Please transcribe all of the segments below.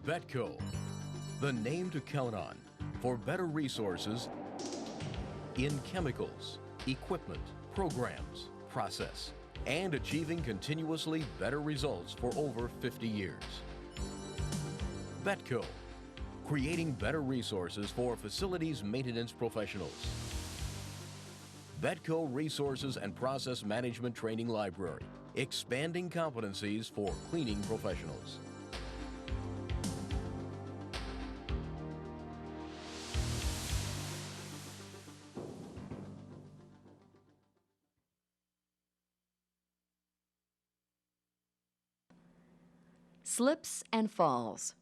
Betco, the name to count on for better resources in chemicals, equipment, programs, process, and achieving continuously better results for over 50 years. Betco, creating better resources for facilities maintenance professionals. Betco Resources and Process Management Training Library, expanding competencies for cleaning professionals. Slips and falls,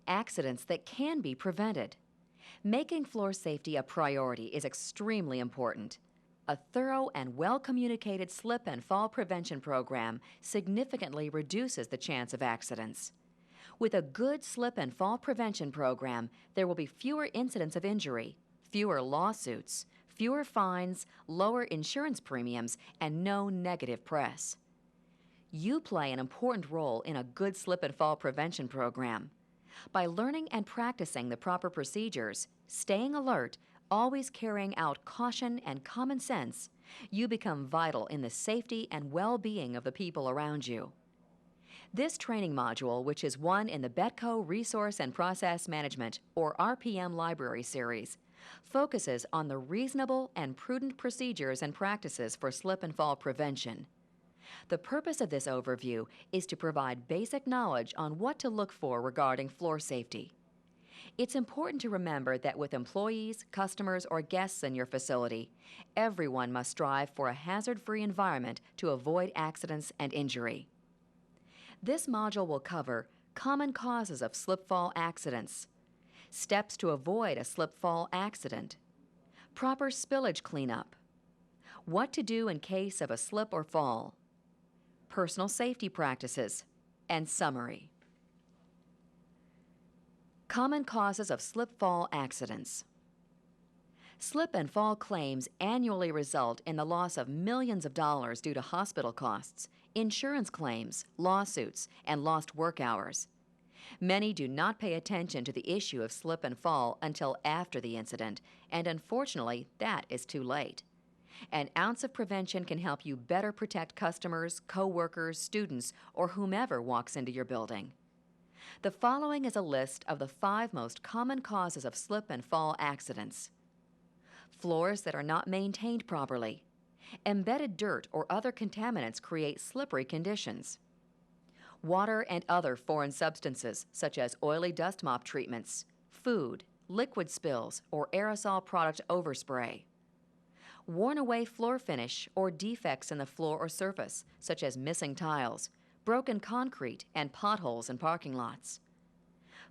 accidents that can be prevented. Making floor safety a priority is extremely important. A thorough and well-communicated slip and fall prevention program significantly reduces the chance of accidents. With a good slip and fall prevention program, there will be fewer incidents of injury, fewer lawsuits, fewer fines, lower insurance premiums, and no negative press. You play an important role in a good slip and fall prevention program. By learning and practicing the proper procedures, staying alert, always carrying out caution and common sense, you become vital in the safety and well-being of the people around you. This training module, which is one in the Betco Resource and Process Management, or RPM Library Series, focuses on the reasonable and prudent procedures and practices for slip and fall prevention. The purpose of this overview is to provide basic knowledge on what to look for regarding floor safety. It's important to remember that with employees, customers, or guests in your facility, everyone must strive for a hazard-free environment to avoid accidents and injury. This module will cover common causes of slip-fall accidents, steps to avoid a slip-fall accident, proper spillage cleanup, what to do in case of a slip or fall, personal safety practices, and summary. Common causes of slip-fall accidents. Slip and fall claims annually result in the loss of millions of dollars due to hospital costs, insurance claims, lawsuits, and lost work hours. Many do not pay attention to the issue of slip and fall until after the incident, and unfortunately, that is too late. An ounce of prevention can help you better protect customers, co-workers, students, or whomever walks into your building. The following is a list of the 5 most common causes of slip and fall accidents. Floors that are not maintained properly. Embedded dirt or other contaminants create slippery conditions. Water and other foreign substances, such as oily dust mop treatments, food, liquid spills, or aerosol product overspray. Worn away floor finish or defects in the floor or surface, such as missing tiles, broken concrete, and potholes in parking lots.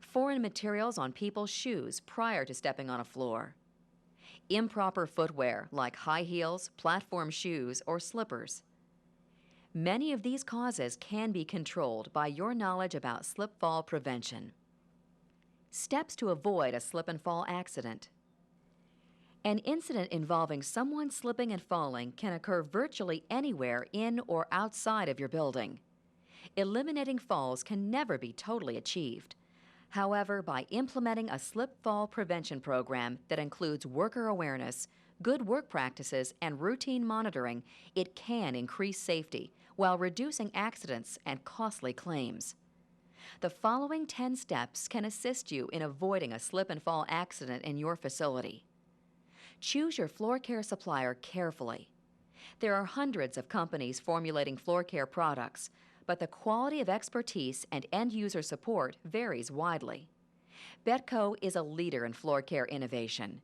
Foreign materials on people's shoes prior to stepping on a floor. Improper footwear like high heels, platform shoes, or slippers. Many of these causes can be controlled by your knowledge about slip-fall prevention. Steps to avoid a slip and fall accident. An incident involving someone slipping and falling can occur virtually anywhere in or outside of your building. Eliminating falls can never be totally achieved. However, by implementing a slip-fall prevention program that includes worker awareness, good work practices, and routine monitoring, it can increase safety while reducing accidents and costly claims. The following 10 steps can assist you in avoiding a slip and fall accident in your facility. Choose your floor care supplier carefully. There are hundreds of companies formulating floor care products, but the quality of expertise and end-user support varies widely. Betco is a leader in floor care innovation.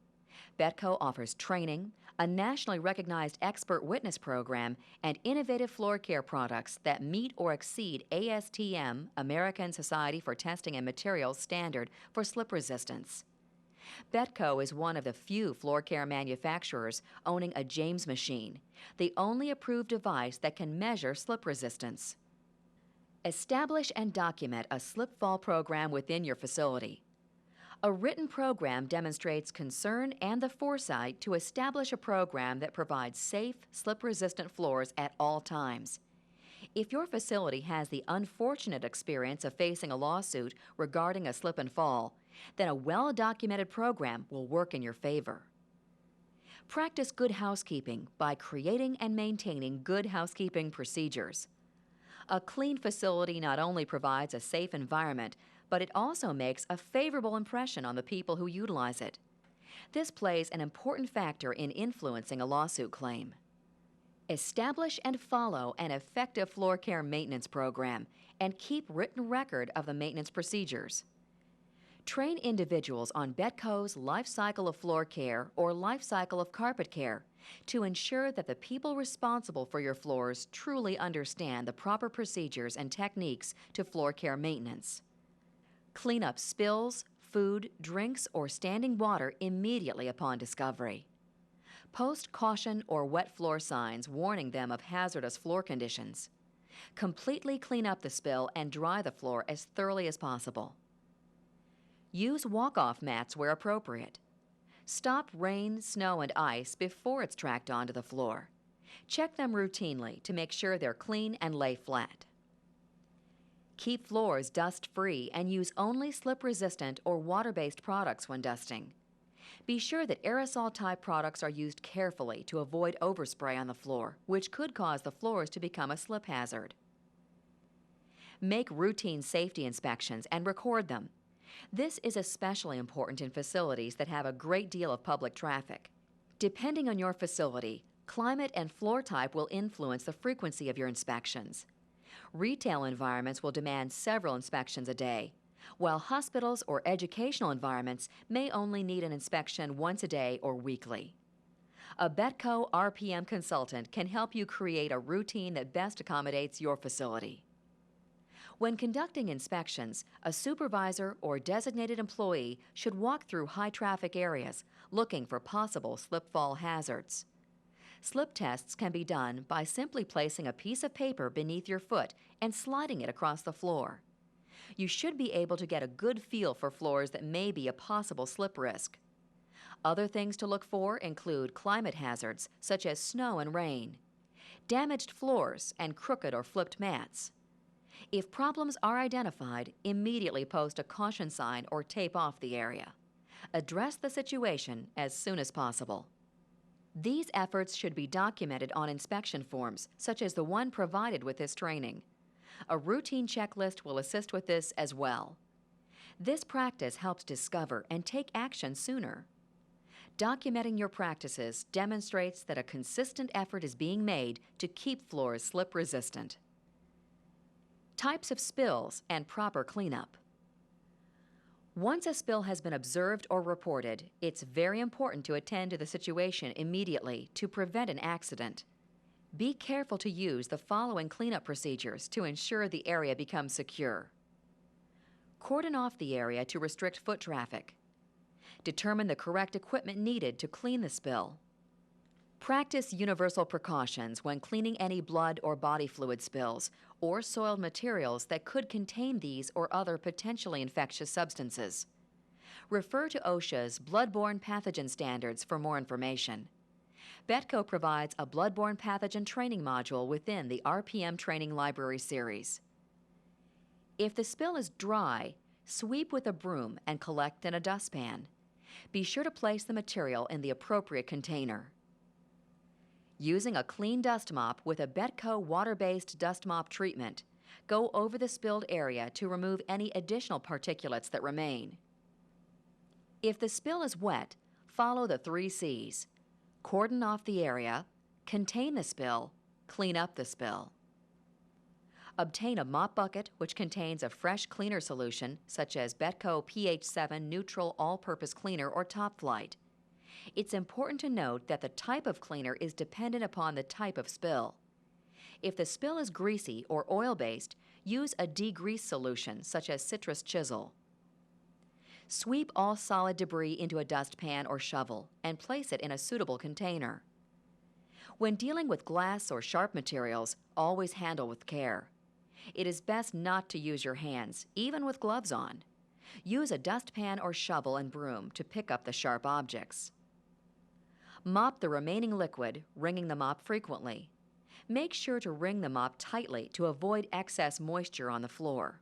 Betco offers training, a nationally recognized expert witness program, and innovative floor care products that meet or exceed ASTM, American Society for Testing and Materials standard for slip resistance. Betco is one of the few floor care manufacturers owning a James machine, the only approved device that can measure slip resistance. Establish and document a slip-fall program within your facility. A written program demonstrates concern and the foresight to establish a program that provides safe, slip-resistant floors at all times. If your facility has the unfortunate experience of facing a lawsuit regarding a slip and fall, then a well-documented program will work in your favor. Practice good housekeeping by creating and maintaining good housekeeping procedures. A clean facility not only provides a safe environment, but it also makes a favorable impression on the people who utilize it. This plays an important factor in influencing a lawsuit claim. Establish and follow an effective floor care maintenance program and keep written record of the maintenance procedures. Train individuals on Betco's life cycle of floor care or life cycle of carpet care to ensure that the people responsible for your floors truly understand the proper procedures and techniques to floor care maintenance. Clean up spills, food, drinks, or standing water immediately upon discovery. Post caution or wet floor signs warning them of hazardous floor conditions. Completely clean up the spill and dry the floor as thoroughly as possible. Use walk-off mats where appropriate. Stop rain, snow, and ice before it's tracked onto the floor. Check them routinely to make sure they're clean and lay flat. Keep floors dust-free and use only slip-resistant or water-based products when dusting. Be sure that aerosol-type products are used carefully to avoid overspray on the floor, which could cause the floors to become a slip hazard. Make routine safety inspections and record them. This is especially important in facilities that have a great deal of public traffic. Depending on your facility, climate and floor type will influence the frequency of your inspections. Retail environments will demand several inspections a day, while hospitals or educational environments may only need an inspection once a day or weekly. A Betco RPM consultant can help you create a routine that best accommodates your facility. When conducting inspections, a supervisor or designated employee should walk through high-traffic areas looking for possible slip-fall hazards. Slip tests can be done by simply placing a piece of paper beneath your foot and sliding it across the floor. You should be able to get a good feel for floors that may be a possible slip risk. Other things to look for include climate hazards such as snow and rain, damaged floors, and crooked or flipped mats. If problems are identified, immediately post a caution sign or tape off the area. Address the situation as soon as possible. These efforts should be documented on inspection forms, such as the one provided with this training. A routine checklist will assist with this as well. This practice helps discover and take action sooner. Documenting your practices demonstrates that a consistent effort is being made to keep floors slip-resistant. Types of spills and proper cleanup. Once a spill has been observed or reported, it's very important to attend to the situation immediately to prevent an accident. Be careful to use the following cleanup procedures to ensure the area becomes secure. Cordon off the area to restrict foot traffic. Determine the correct equipment needed to clean the spill. Practice universal precautions when cleaning any blood or body fluid spills or soiled materials that could contain these or other potentially infectious substances. Refer to OSHA's Bloodborne Pathogen Standards for more information. Betco provides a bloodborne pathogen training module within the RPM Training Library series. If the spill is dry, sweep with a broom and collect in a dustpan. Be sure to place the material in the appropriate container. Using a clean dust mop with a Betco water-based dust mop treatment, go over the spilled area to remove any additional particulates that remain. If the spill is wet, follow the 3 C's. Cordon off the area, contain the spill, clean up the spill. Obtain a mop bucket which contains a fresh cleaner solution such as Betco pH 7 Neutral All-Purpose Cleaner or Top Flight. It's important to note that the type of cleaner is dependent upon the type of spill. If the spill is greasy or oil-based, use a degrease solution such as citrus chisel. Sweep all solid debris into a dustpan or shovel and place it in a suitable container. When dealing with glass or sharp materials, always handle with care. It is best not to use your hands, even with gloves on. Use a dustpan or shovel and broom to pick up the sharp objects. Mop the remaining liquid, wringing the mop frequently. Make sure to wring the mop tightly to avoid excess moisture on the floor.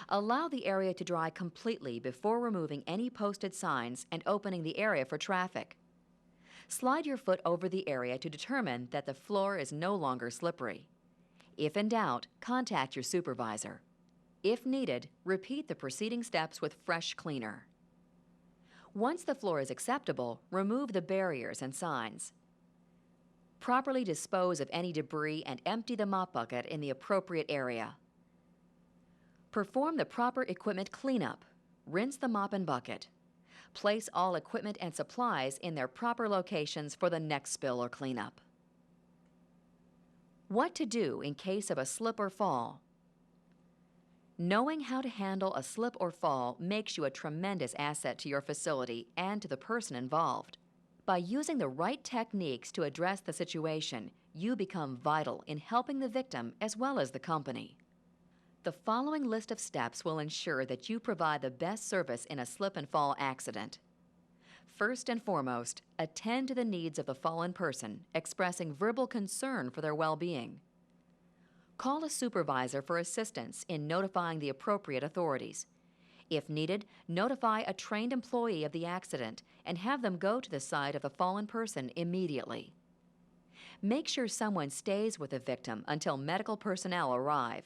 Allow the area to dry completely before removing any posted signs and opening the area for traffic. Slide your foot over the area to determine that the floor is no longer slippery. If in doubt, contact your supervisor. If needed, repeat the preceding steps with fresh cleaner. Once the floor is acceptable, remove the barriers and signs. Properly dispose of any debris and empty the mop bucket in the appropriate area. Perform the proper equipment cleanup. Rinse the mop and bucket. Place all equipment and supplies in their proper locations for the next spill or cleanup. What to do in case of a slip or fall? Knowing how to handle a slip or fall makes you a tremendous asset to your facility and to the person involved. By using the right techniques to address the situation, you become vital in helping the victim as well as the company. The following list of steps will ensure that you provide the best service in a slip and fall accident. First and foremost, attend to the needs of the fallen person, expressing verbal concern for their well-being. Call a supervisor for assistance in notifying the appropriate authorities. If needed, notify a trained employee of the accident and have them go to the site of the fallen person immediately. Make sure someone stays with the victim until medical personnel arrive.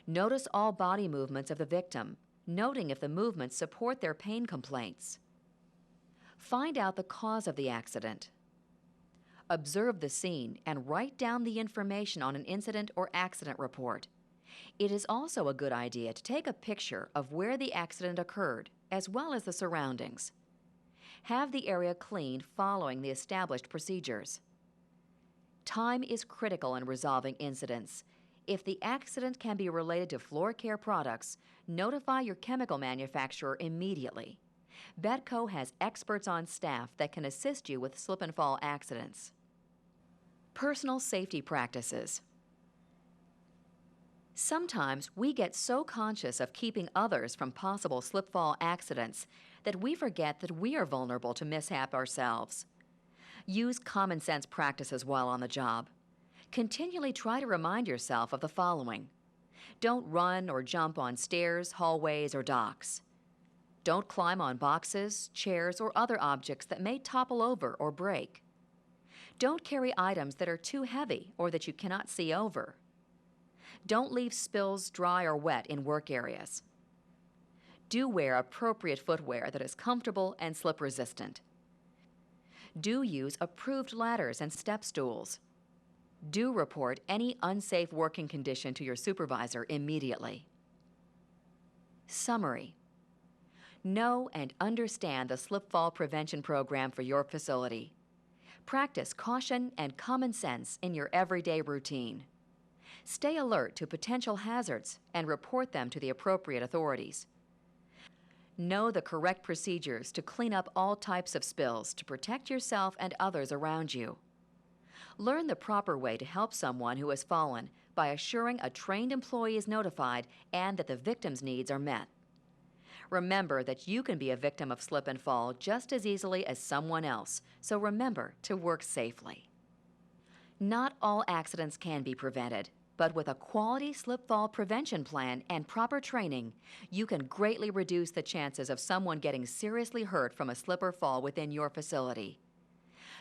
Notice all body movements of the victim, noting if the movements support their pain complaints. Find out the cause of the accident. Observe the scene and write down the information on an incident or accident report. It is also a good idea to take a picture of where the accident occurred, as well as the surroundings. Have the area cleaned following the established procedures. Time is critical in resolving incidents. If the accident can be related to floor care products, notify your chemical manufacturer immediately. Betco has experts on staff that can assist you with slip and fall accidents. Personal safety practices. Sometimes we get so conscious of keeping others from possible slip-fall accidents that we forget that we are vulnerable to mishap ourselves. Use common sense practices while on the job. Continually try to remind yourself of the following. Don't run or jump on stairs, hallways, or docks. Don't climb on boxes, chairs, or other objects that may topple over or break. Don't carry items that are too heavy or that you cannot see over. Don't leave spills dry or wet in work areas. Do wear appropriate footwear that is comfortable and slip-resistant. Do use approved ladders and step stools. Do report any unsafe working condition to your supervisor immediately. Summary. Know and understand the slip-fall prevention program for your facility. Practice caution and common sense in your everyday routine. Stay alert to potential hazards and report them to the appropriate authorities. Know the correct procedures to clean up all types of spills to protect yourself and others around you. Learn the proper way to help someone who has fallen by assuring a trained employee is notified and that the victim's needs are met. Remember that you can be a victim of slip and fall just as easily as someone else, so remember to work safely. Not all accidents can be prevented, but with a quality slip-fall prevention plan and proper training, you can greatly reduce the chances of someone getting seriously hurt from a slip or fall within your facility.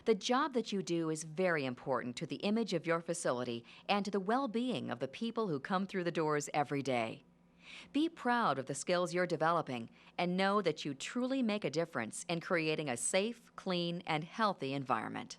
The job that you do is very important to the image of your facility and to the well-being of the people who come through the doors every day. Be proud of the skills you're developing and know that you truly make a difference in creating a safe, clean, and healthy environment.